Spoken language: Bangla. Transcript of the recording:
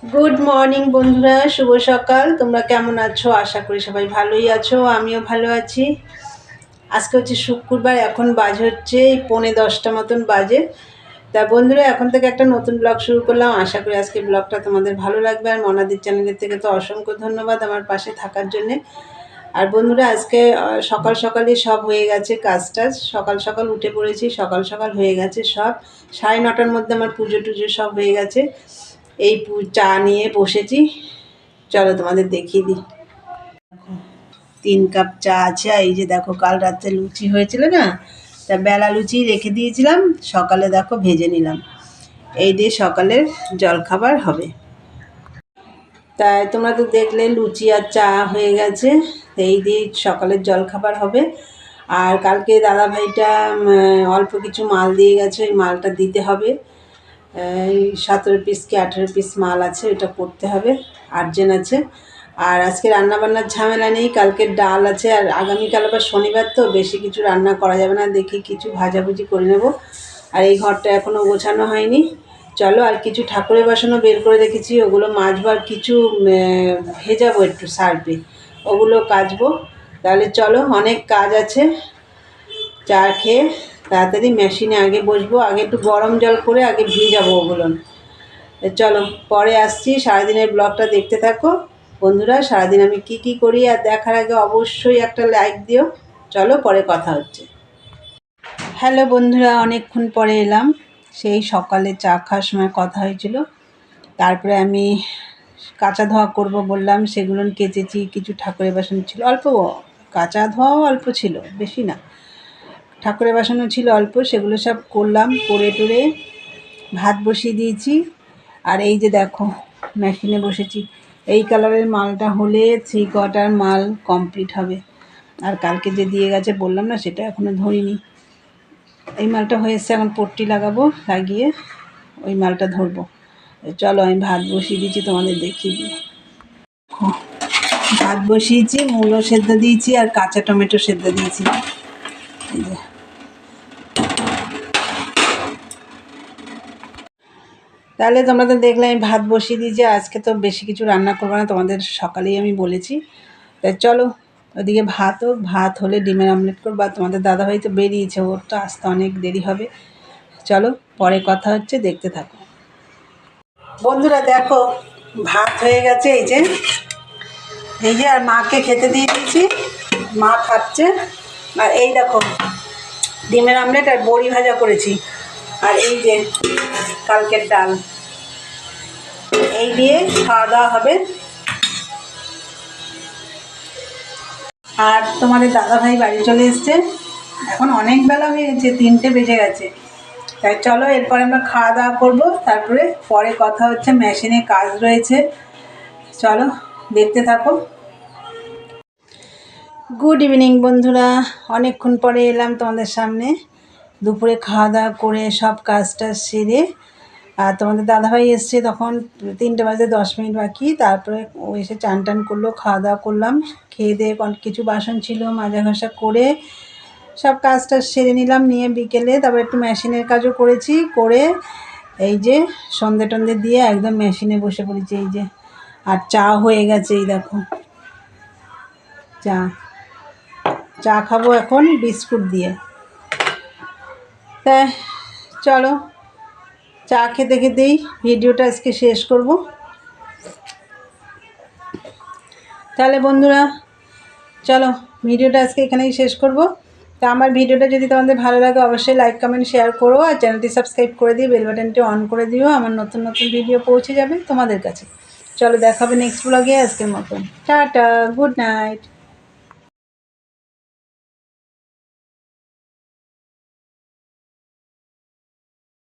গুড মর্নিং বন্ধুরা, শুভ সকাল। তোমরা কেমন আছো? আশা করি সবাই ভালোই আছো, আমিও ভালো আছি। আজকে হচ্ছে শুক্রবার, এখন বাজে হচ্ছে 9:45 মতন বাজে। তা বন্ধুরা, এখন থেকে একটা নতুন ব্লগ শুরু করলাম। আশা করি আজকে ব্লগটা তোমাদের ভালো লাগবে। আর মনাদির চ্যানেলের থেকে তো অসংখ্য ধন্যবাদ আমার পাশে থাকার জন্যে। আর বন্ধুরা, আজকে সকাল সকালই সব হয়ে গেছে, কাজ টাজ সকাল সকাল উঠে পড়েছি, সকাল সকাল হয়ে গেছে সব। 9:30টার মধ্যে আমার পুজো টুজো সব হয়ে গেছে। এই চা নিয়ে বসেছি, চলো তোমাদের দেখিয়ে দিই। 3 কাপ চা আছে। আর এই যে দেখো, কাল রাত্রে লুচি হয়েছিল না, তা বেলা লুচি রেখে দিয়েছিলাম, সকালে দেখো ভেজে নিলাম। এই দিয়ে সকালের জলখাবার হবে। তাই তোমরা তো দেখলে লুচি আর চা হয়ে গেছে, এই দিয়ে সকালের জলখাবার হবে। আর কালকে দাদাভাইটা অল্প কিছু মাল দিয়ে গেছে, ওই মালটা দিতে হবে। এই 17 পিস কি 18 পিস মাল আছে, ওটা করতে হবে, আর্জেন্ট আছে। আর আজকে রান্নাবান্নার ঝামেলা নেই, কালকে ডাল আছে। আর আগামীকাল আবার শনিবার, তো বেশি কিছু রান্না করা যাবে না, দেখি কিছু ভাজাভুজি করে নেব। আর এই ঘরটা এখনও গোছানো হয়নি। চলো, আর কিছু ঠাকুরের বাসনও বের করে রেখেছি, ওগুলো মাজবো। আর কিছু ভেজাবো একটু সার্ফে, ওগুলো কাচবো। তাহলে চলো, অনেক কাজ আছে। চা খেয়ে তাড়াতাড়ি মেশিনে আগে বসবো, আগে একটু গরম জল করে আগে ভিজাবো ওগুলো। চলো, পরে আসছি। সারাদিনের ব্লগটা দেখতে থাকো বন্ধুরা। সারাদিন আমি কি কি করি আর দেখার আগে অবশ্যই একটা লাইক দিও। চলো, পরে কথা হচ্ছে। হ্যালো বন্ধুরা, অনেকক্ষণ পরে এলাম। সেই সকালে চা খাওয়ার সময় কথা হয়েছিল। তারপরে আমি কাঁচা ধোয়া করব বললাম, সেগুলো কেচেছি। কিছু ঠাকুরের বাসন ছিল অল্প, কাঁচা ধোয়াও অল্প ছিল, বেশি না। ঠাকুরের বাসনও ছিল অল্প, সেগুলো সব করলাম। করে টুরে ভাত বসিয়ে দিয়েছি। আর এই যে দেখো, মেশিনে বসেছি। এই কালারের মালটা হলে 3 কোয়ার্টার মাল কমপ্লিট হবে। আর কালকে যে দিয়ে গেছে বললাম না, সেটা এখনও ধরিনি। এই মালটা হয়ে এসছে, এখন পট্টি লাগাবো, লাগিয়ে ওই মালটা ধরবো। চলো, আমি ভাত বসিয়ে দিয়েছি, তোমাদের দেখিয়ে দিই। ভাত বসিয়েছি, মূলো সেদ্ধ দিয়েছি আর কাঁচা টমেটো সেদ্ধ দিয়েছি। এই যে তাহলে তোমরা তো দেখলে আমি ভাত বসিয়ে দিয়েছি। আজকে তো বেশি কিছু রান্না করবো না, তোমাদের সকালেই আমি বলেছি। তাই চলো, ওদিকে ভাত হোক, ভাত হলে ডিমের আমলেট করবো। আর তোমাদের দাদাভাই তো বেরিয়েছে, ওর তো আসতে অনেক দেরি হবে। চলো, পরে কথা হচ্ছে, দেখতে থাকো বন্ধুরা। দেখো, ভাত হয়ে গেছে। এই যে আর মাকে খেতে দিয়ে দিয়েছি, মা খাচ্ছে। আর এই দেখো, ডিমের আমলেট আর বড়ি ভাজা করেছি। আর এই যে কালকের ডাল, এই দিয়ে খাওয়া দাওয়া হবে। আর তোমাদের দাদাভাই বাড়ি চলে এসছে, এখন অনেক বেলা হয়ে গেছে, 3টে বেজে গেছে। তাই চলো, এরপরে আমরা খাওয়া দাওয়া করবো, তারপরে পরে কথা হচ্ছে। মেশিনে কাজ রয়েছে, চলো দেখতে থাকো। গুড ইভিনিং বন্ধুরা, অনেকক্ষণ পরে এলাম তোমাদের সামনে। দুপুরে খাওয়া দাওয়া করে সব কাজটা সেরে, আর তোমাদের দাদাভাই এসছে তখন 3:10 বাকি। তারপরে ও এসে চান টান করলো, খাওয়া দাওয়া করলাম। খেয়ে দিয়ে কিছু বাসন ছিল, মাজা ঘষা করে সব কাজটা সেরে নিলাম। নিয়ে বিকেলে তারপর একটু মেশিনের কাজও করেছি। করে এই যে সন্ধে টন্ধে দিয়ে একদম মেশিনে বসে পড়েছি। এই যে, আর চা হয়ে গেছে, এই দেখো চা খাবো এখন বিস্কুট দিয়ে। তা চলো, চা খেতে খেতেই ভিডিওটা আজকে শেষ করব। তাহলে বন্ধুরা, চলো ভিডিওটা আজকে এখানেই শেষ করব। তা আমার ভিডিওটা যদি তোমাদের ভালো লাগে, অবশ্যই লাইক কমেন্ট শেয়ার করো। আর চ্যানেলটি সাবস্ক্রাইব করে দিয়ে বেল বাটনটি অন করে দিও, আমার নতুন নতুন ভিডিও পৌঁছে যাবে তোমাদের কাছে। চলো, দেখা হবে নেক্সট ব্লগে। আজকের মতন টাটা, গুড নাইট।